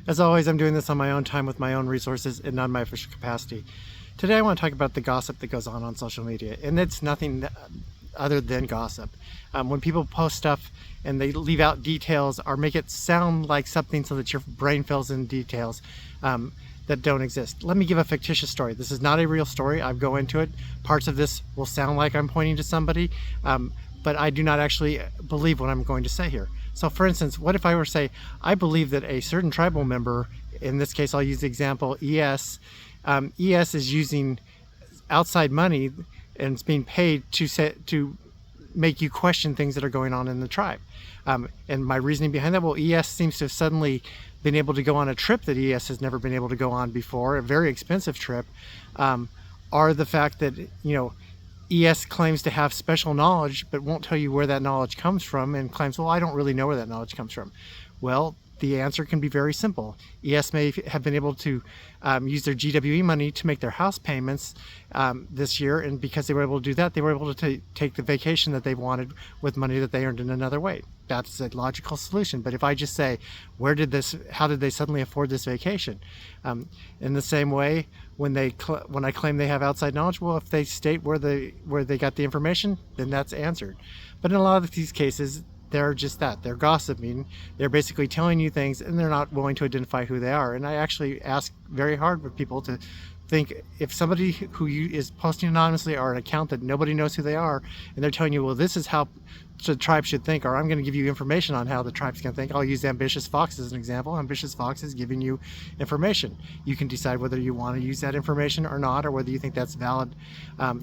As always, I'm doing this on my own time with my own resources and not in my official capacity. Today I want to talk about the gossip that goes on social media, and it's nothing other than gossip. When people post stuff and they leave out details or make it sound like something so that your brain fills in details that don't exist. Let me give a fictitious story. This is not a real story. I go into it. Parts of this will sound like I'm pointing to somebody, but I do not actually believe what I'm going to say here. So for instance, what if I were to say, I believe that a certain tribal member, in this case I'll use the example ES, ES is using outside money and it's being paid to make you question things that are going on in the tribe. And my reasoning behind that, well, ES seems to have suddenly been able to go on a trip that ES has never been able to go on before, a very expensive trip, or the fact that, ES claims to have special knowledge, but won't tell you where that knowledge comes from and claims, well, I don't really know where that knowledge comes from. Well, the answer can be very simple. ES may have been able to use their GWE money to make their house payments this year, and because they were able to do that, they were able to take the vacation that they wanted with money that they earned in another way. That's a logical solution. But if I just say, how did they suddenly afford this vacation? In the same way, when I claim they have outside knowledge, well, if they state where they got the information, then that's answered. But in a lot of these cases, they're just that. They're gossiping. They're basically telling you things, and they're not willing to identify who they are. And I actually ask very hard for people to think, if somebody who is posting anonymously or an account that nobody knows who they are, and they're telling you, well, this is how the tribe should think, or I'm going to give you information on how the tribe's going to think. I'll use Ambitious Fox as an example. Ambitious Fox is giving you information. You can decide whether you want to use that information or not, or whether you think that's valid,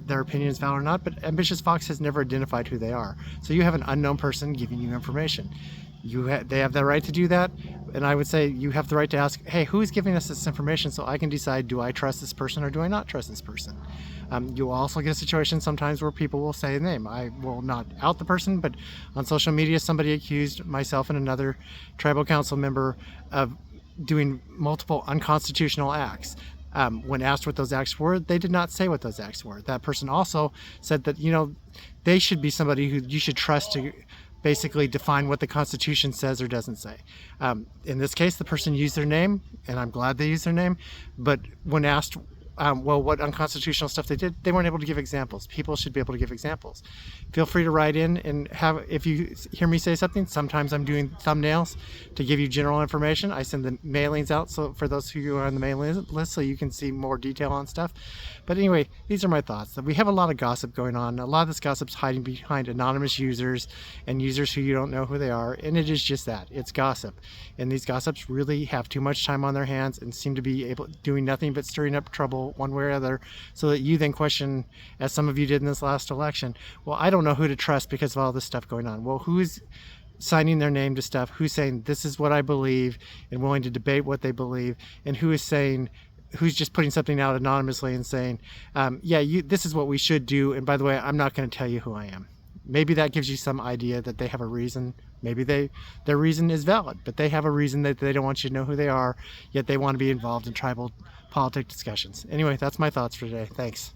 their opinion is valid or not. But Ambitious Fox has never identified who they are. So you have an unknown person giving you information. They have the right to do that, and I would say you have the right to ask, hey, who is giving us this information, so I can decide, do I trust this person or do I not trust this person? You'll also get a situation sometimes where people will say a name. I will not out the person, but on social media somebody accused myself and another tribal council member of doing multiple unconstitutional acts. When asked what those acts were, they did not say what those acts were. That person also said that, they should be somebody who you should trust to basically define what the Constitution says or doesn't say. In this case, the person used their name, and I'm glad they used their name, but when asked, well, what unconstitutional stuff they did, they weren't able to give examples. People should be able to give examples. Feel free to write in and if you hear me say something, sometimes I'm doing thumbnails to give you general information. I send the mailings out so for those who are on the mailing list, so you can see more detail on stuff. But anyway, these are my thoughts. We have a lot of gossip going on. A lot of this gossip's hiding behind anonymous users and users who you don't know who they are, and it is just that. It's gossip. And these gossips really have too much time on their hands and seem to be doing nothing but stirring up trouble one way or other, so that you then question, as some of you did in this last election, well, I don't know who to trust because of all this stuff going on. Well, who's signing their name to stuff? Who's saying this is what I believe and willing to debate what they believe? And who's just putting something out anonymously and saying, this is what we should do, and by the way, I'm not going to tell you who I am. Maybe that gives you some idea that they have a reason. Maybe their reason is valid, but they have a reason that they don't want you to know who they are, yet they want to be involved in tribal politic discussions. Anyway, that's my thoughts for today. Thanks.